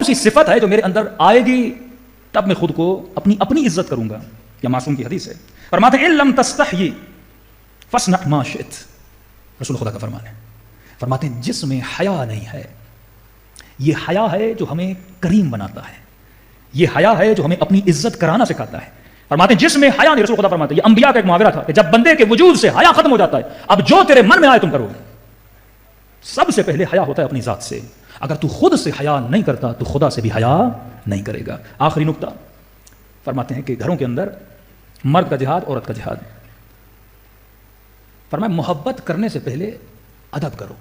سی صفت ہے جو میرے اندر آئے گی تب میں خود کو اپنی عزت کروں گا. یہ معصوم کی حدیث ہے. فرماتے ہیں ان لم تستحی فاصنع ما شئت. رسول خدا کا فرمان ہے. فرماتے ہیں جس میں حیا نہیں ہے, یہ حیا ہے جو ہمیں کریم بناتا ہے, یہ حیا ہے جو ہمیں اپنی عزت کرانا سکھاتا ہے. فرماتے ہیں جس میں حیا نہیں, رسول خدا فرماتے ہیں یہ انبیاء کا ایک محاورہ تھا کہ جب بندے کے وجود سے حیا ختم ہو جاتا ہے, اب جو تیرے من میں آئے تم کرو. سب سے پہلے حیا ہوتا ہے اپنی ذات سے. اگر تو خود سے حیا نہیں کرتا تو خدا سے بھی حیا نہیں کرے گا. آخری نقطہ فرماتے ہیں کہ گھروں کے اندر مرد کا جہاد, عورت کا جہاد. فرمایا محبت کرنے سے پہلے ادب کرو.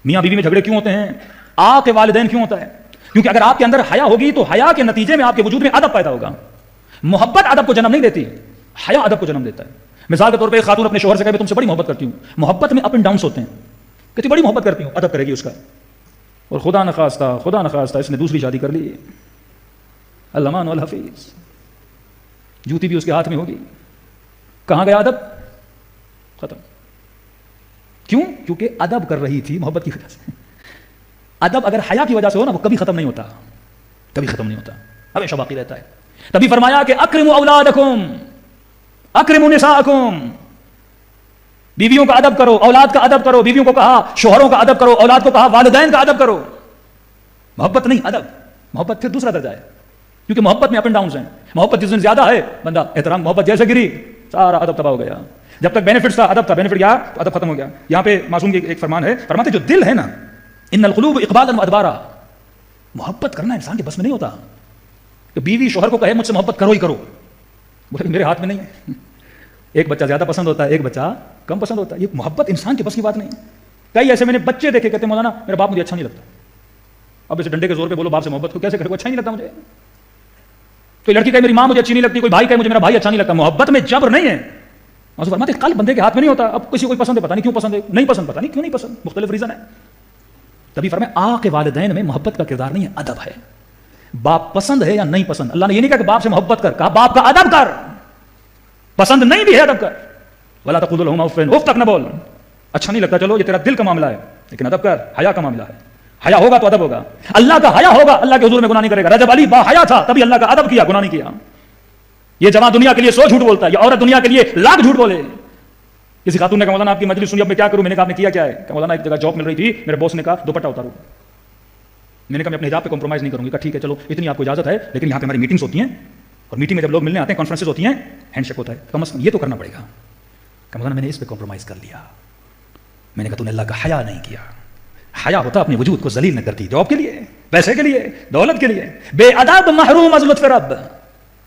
میاں بیوی میں جھگڑے کیوں ہوتے ہیں؟ آپ کے والدین کیوں ہوتا ہے؟ کیونکہ اگر آپ کے اندر حیا ہوگی تو حیا کے نتیجے میں آپ کے وجود میں ادب پیدا ہوگا. محبت ادب کو جنم نہیں دیتی, حیا ادب کو جنم دیتا ہے. مثال کے طور پہ ایک خاتون اپنے شوہر سے کہے میں تم سے بڑی محبت کرتی ہوں. محبت میں اپ اینڈ ڈاؤنس ہوتے ہیں. کہتی بڑی محبت کرتی ہوں, ادب کرے گی اس کا. اور خدا نخواستہ اس نے دوسری شادی کر لی, الامان والحفیظ, جوتی بھی اس کے ہاتھ میں ہوگی. کہاں گیا ادب؟ ختم. کیوں؟ کیونکہ ادب کر رہی تھی محبت کی وجہ سے. ادب اگر حیا کی وجہ سے ہو نا وہ کبھی ختم نہیں ہوتا, کبھی ختم نہیں ہوتا, ہمیشہ باقی رہتا ہے. تبھی فرمایا کہ اکرموا اولادکم اکرموا نساءکم. بیویوں کا ادب کرو, اولاد کا ادب کرو. بیویوں کو کہا شوہروں کا ادب کرو, اولاد کو کہا والدین کا ادب کرو. محبت نہیں, ادب. محبت پھر دوسرا درجہ ہے, کیونکہ محبت میں اپ اینڈ ڈاؤنز ہیں. محبت جس دن زیادہ ہے بندہ احترام, محبت جیسے گری سارا ادب تباہ ہو گیا. جب تک بینیفٹس تھا ادب تھا, بینیفٹ گیا تو ادب ختم ہو گیا. یہاں پہ معصوم کی ایک فرمان ہے, فرماتے جو دل ہے نا, ان القلوب اقبالا وادبارا. محبت کرنا انسان کے بس میں نہیں ہوتا کہ بیوی شوہر کو کہے مجھ سے محبت کرو ہی کرو. بولے میرے ہاتھ میں نہیں ہے. ایک بچہ زیادہ پسند ہوتا ہے, ایک بچہ کم پسند ہوتا ہے. یہ محبت انسان کے بس کی بات نہیں. کئی ایسے میں نے بچے دیکھے کہتے مولانا میرا باپ مجھے اچھا نہیں لگتا. اب اسے ڈنڈے کے زور پہ بولو باپ سے محبت کو کیسے کرے, اچھا نہیں لگتا مجھے. کوئی لڑکی کہے میری ماں مجھے اچھی نہیں لگتی, کوئی بھائی کہے مجھے میرا بھائی اچھا نہیں لگتا. محبت میں جبر نہیں ہے. فرماتے قلب بندے کے ہاتھ میں نہیں ہوتا. اب کسی کو پسند ہے, پتہ نہیں کیوں پسند ہے, نہیں پسند, پتہ نہیں کیوں نہیں پسند, مختلف ریزن ہے. تبھی فرمایا آ کے والدین میں محبت کا کردار نہیں ہے, ادب ہے. باپ پسند ہے یا نہیں پسند, اللہ نے یہ نہیں کہا کہ باپ سے محبت کر, کہا باپ کا ادب کر. پسند نہیں بھی ہے ادب کر. ولا تقولوا لهما اف, اف تک نہ بول. اچھا نہیں لگتا چلو یہ تیرا دل کا معاملہ ہے, لیکن ادب کر. حیا کا معاملہ ہے, حیا ہوگا تو ادب ہوگا. اللہ کا حیا ہوگا, اللہ کے حضور میں گناہ نہیں کرے گا. رجب علی با حیا تھا تبھی اللہ کا ادب کیا, گناہ نہیں کیا. یہ جوان دنیا کے لیے 100 جھوٹ بولتا ہے, یہ عورت دنیا کے لیے لاکھ جھوٹ بولے. کسی خاتون نے کہا مولانا آپ کی مجلس سنی, اب میں کیا کروں؟ میں نے کہا آپ نے کیا کیا ہے؟ کہ مولانا ایک جگہ جاب مل رہی تھی, میرے باس نے کہا دوپٹہ اتارو. میں نے کہا میں اپنے حجاب پہ کمپرومائز نہیں کروں گی. کہا ٹھیک ہے چلو اتنی آپ کو اجازت ہے, لیکن یہاں پہ ہماری میٹنگس ہوتی ہیں, اور میٹنگ میں جب لوگ ملنے آتے ہیں, کانفرنسز ہوتی ہیں, ہینڈ شیک ہوتا ہے, کم از کم یہ تو کرنا پڑے گا. کہ مولانا میں نے اس پہ کمپرومائز کر لیا. میں نے کہا تو نے اللہ کا حیا نہیں کیا. حیا ہوتا اپنے وجود کو ذلیل نہ کرتی, جاب کے لیے, پیسے کے لیے, دولت کے لیے. بے ادب محروم از لطف رب.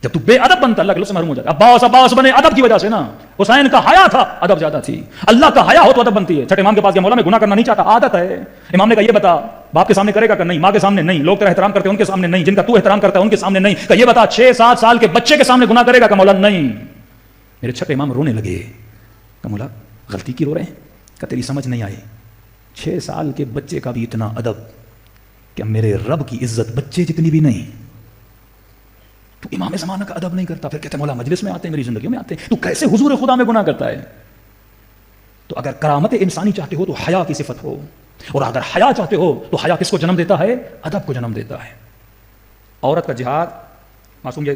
جب تو بے ادب بنتا اللہ کے لطف سے محروم ہو جاتا. عباس بنے ادب کی وجہ سے نا. حسین کا حیا تھا, ادب زیادہ تھی. اللہ کا حیا ہو تو ادب بنتی ہے. چھٹے امام کے پاس گیا, مولا میں گناہ کرنا نہیں چاہتا, عادت ہے. امام نے کہا یہ بتا باپ کے سامنے کرے گا کہ نہیں؟ ماں کے سامنے نہیں. لوگ تیرا احترام کرتے ہیں ان کے سامنے نہیں, جن کا تو احترام کرتا ہے ان کے سامنے نہیں. کہ یہ بتا 6-7 سال کے بچے کے سامنے گناہ کرے گا؟ کہ مولا نہیں. میرے چھٹے امام رونے لگے. کہ مولا غلطی کی رو رہے ہیں؟ کہ تیری سمجھ نہیں آئی. 6 سال کے بچے کا بھی اتنا ادب کہ میرے رب کی عزت بچے جتنی بھی نہیں. تو امام زمانہ کا ادب نہیں کرتا, پھر کہتے مولا مجلس میں آتے ہیں, میری زندگیوں میں آتے ہیں, تو کیسے حضور خدا میں گناہ کرتا ہے؟ تو اگر کرامت انسانی چاہتے ہو تو حیا کی صفت ہو, اور اگر حیا چاہتے ہو تو حیا کس کو جنم دیتا ہے؟ ادب کو جنم دیتا ہے. عورت کا جہاد معصوم, یہ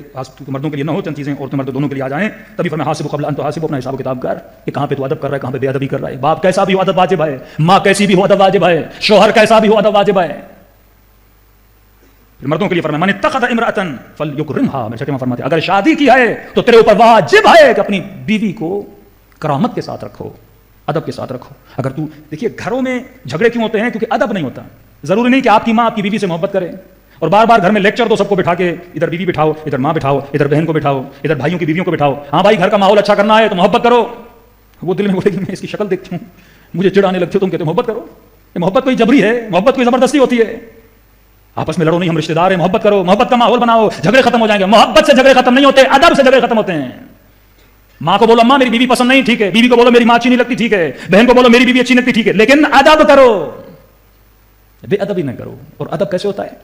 مردوں کے لیے نہ ہو, چند چیزیں عورتوں مرد دونوں کے لیے آ جائیں. تبھی فرمایا حاسب قبل ان تحاسب, اپنا حساب کتاب کر کہ کہاں پہ تو ادب کر رہا ہے, کہاں پہ بے ادبی کر رہا ہے. باپ کیسا بھی ہو ادب واجب ہے, ماں کیسی بھی ہو ادب واجب ہے, شوہر کیسا بھی ہو ادب واجب ہے. مردوں کے لیے فرمایا من اتخذ امرأة فلیکرمھا. میرے چھٹے میں فرماتے اگر شادی کی ہے تو تیرے اوپر واجب ہے کہ اپنی بیوی کو کرامت کے ساتھ رکھو, ادب کے ساتھ رکھو. اگر تو دیکھیے گھروں میں جھگڑے کیوں ہوتے ہیں؟ کیونکہ ادب نہیں ہوتا. ضروری نہیں کہ آپ کی ماں آپ کی بیوی سے محبت کرے, اور بار بار گھر میں لیکچر دو سب کو بٹھا کے, ادھر بیوی بٹھاؤ, ادھر ماں بٹھاؤ, ادھر بہن کو بٹھاؤ, ادھر بھائیوں کی بیویوں کو بٹھاؤ. ہاں بھائی گھر کا ماحول اچھا کرنا ہے تو محبت کرو. وہ دل میں بولے کہ میں اس کی شکل دیکھتی ہوں مجھے چڑ آنے لگتی ہے, تم کہتے محبت کرو. یہ محبت کوئی جبری ہے, محبت کوئی زبردستی ہوتی ہے. آپس میں لڑو نہیں, ہم رشتہ دار ہیں, محبت کرو, محبت کا ماحول بناؤ, جھگڑے ختم ہو جائیں گے. محبت سے جھگڑے ختم نہیں ہوتے, ادب سے جھگڑے ختم ہوتے ہیں. ماں کو بولو اماں میری بیوی پسند نہیں, ٹھیک ہے. بیوی کو بولو میری ماں اچھی نہیں لگتی, ٹھیک ہے. بہن کو بولو میری بیوی اچھی نہیں لگتی, ٹھیک ہے, لیکن ادب کرو, بے ادبی نہ کرو. اور ادب کیسے ہوتا ہے؟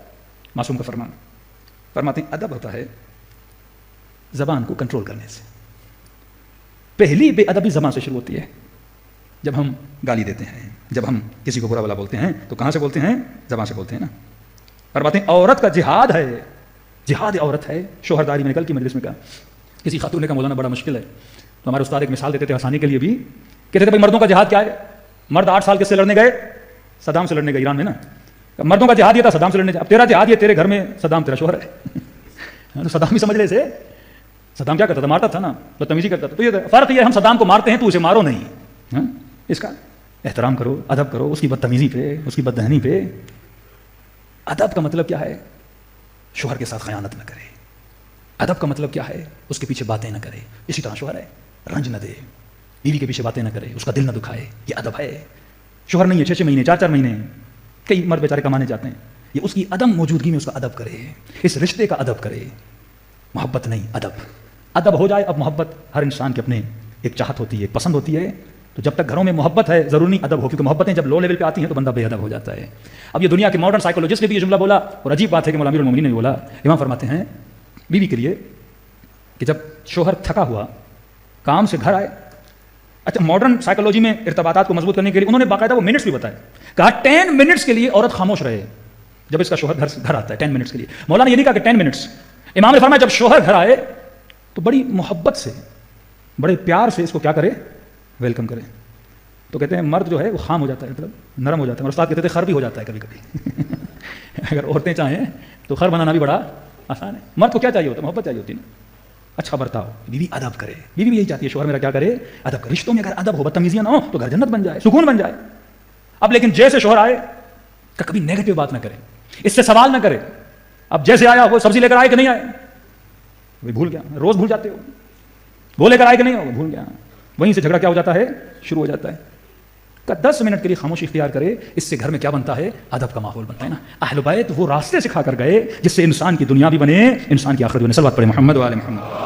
معصوم کا فرمان فرماتے ہیں ادب ہوتا ہے زبان کو کنٹرول کرنے سے. پہلی بے ادبی زبان سے شروع ہوتی ہے. جب ہم گالی دیتے ہیں, جب ہم کسی کو برا بلا بولتے ہیں تو کہاں سے بولتے ہیں؟ زبان سے بولتے ہیں نا. فرماتے ہیں عورت کا جہاد ہے، جہاد عورت ہے شوہرداری. میں نے کل کی مجلس میں کہا کسی خاتون نے کہا مولانا بڑا مشکل ہے، تو ہمارے استاد ایک مثال دیتے تھے آسانی کے لیے بھی، کہتے تھے بھائی مردوں کا جہاد کیا ہے؟ مرد 8 سال کس سے لڑنے گئے؟ صدام سے لڑنے گئے ایران میں نا. مردوں کا جہاد یہ تھا صدام سے لڑنے. اب تیرا جہاد یہ تیرے گھر میں صدام تیرا شوہر ہے. صدام بھی سمجھ لے اسے. صدام کیا کرتا تھا؟ مارتا تھا نا، بدتمیزی کرتا تھا. تو یہ فرق یہ ہم صدام کو مارتے ہیں تو اسے مارو نہیں، اس کا احترام کرو، ادب کرو اس کی بدتمیزی پہ، اس کی بددہنی پہ. ادب کا مطلب کیا ہے؟ شوہر کے ساتھ خیانت نہ کرے. ادب کا مطلب کیا ہے؟ اس کے پیچھے باتیں نہ کرے. اسی طرح شوہر ہے رنج نہ دے، بیوی کے پیچھے باتیں نہ کرے، اس کا دل نہ دکھائے. یہ ادب ہے. شوہر نہیں ہے 6 مہینے 4 مہینے کئی مرد بیچارے کمانے جاتے ہیں، یہ اس کی عدم موجودگی میں اس کا ادب کرے، اس رشتے کا ادب کرے. محبت نہیں، ادب. ادب ہو جائے. اب محبت ہر انسان کے اپنے ایک چاہت ہوتی ہے، ایک پسند ہوتی ہے. تو جب تک گھروں میں محبت ہے ضروری نہیں ادب ہو، کیونکہ محبتیں جب لو لیول پہ آتی ہیں تو بندہ بے ادب ہو جاتا ہے. اب یہ دنیا کے ماڈرن سائیکولوجسٹ نے بھی یہ جملہ بولا، اور عجیب بات ہے کہ مولا امیر المومنین نے بولا. امام فرماتے ہیں بیوی کے لیے کہ جب شوہر تھکا ہوا کام سے گھر آئے، اچھا ماڈرن سائیکولوجی میں ارتباطات کو مضبوط کرنے کے لیے انہوں نے باقاعدہ وہ منٹس بھی بتائے. کہا 10 منٹس کے لیے عورت خاموش رہے جب اس کا شوہر گھر آتا ہے. 10 منٹس کے لیے. مولا نے یہ نہیں کہا کہ 10 منٹس. امام نے فرمایا جب شوہر گھر آئے تو بڑی محبت سے بڑے پیار سے اس کو کیا کرے؟ ویلکم کرے. تو کہتے ہیں مرد جو ہے وہ خام ہو جاتا ہے، مطلب نرم ہو جاتا ہے. اور استاد کہتے تھے خر بھی ہو جاتا ہے کبھی کبھی. اگر عورتیں چاہیں تو خر بنانا بھی بڑا آسان ہے. مرد کو کیا چاہیے ہوتا ہے؟ محبت چاہیے ہوتی ہے نا. اچھا برتاؤ. بیوی ادب کرے. بیوی بھی یہی چاہتی ہے شوہر میرا کیا کرے؟ ادب کرے. رشتوں میں اگر ادب ہو، بدتمیزیاں نہ ہو تو گھر جنت بن جائے، سکون بن جائے. اب لیکن جیسے شوہر آئے کہ کبھی نیگیٹو بات نہ کرے، اس سے سوال نہ کرے. اب جیسے آیا وہ سبزی لے کر آئے کہ نہیں آئے؟ وہ بھول گیا. روز بھول جاتے ہو. وہ لے کر آئے کہ نہیں ہو؟ بھول گیا. وہیں سے جھگڑا کیا ہو جاتا ہے؟ شروع ہو جاتا ہے. 10 منٹ کے لیے خاموشی اختیار کرے. اس سے گھر میں کیا بنتا ہے؟ ادب کا ماحول بنتا ہے نا. اہل بیت وہ راستے سکھا کر گئے جس سے انسان کی دنیا بھی بنے، انسان کی آخرت بنے. صلوات پڑھیں محمد و آل محمد.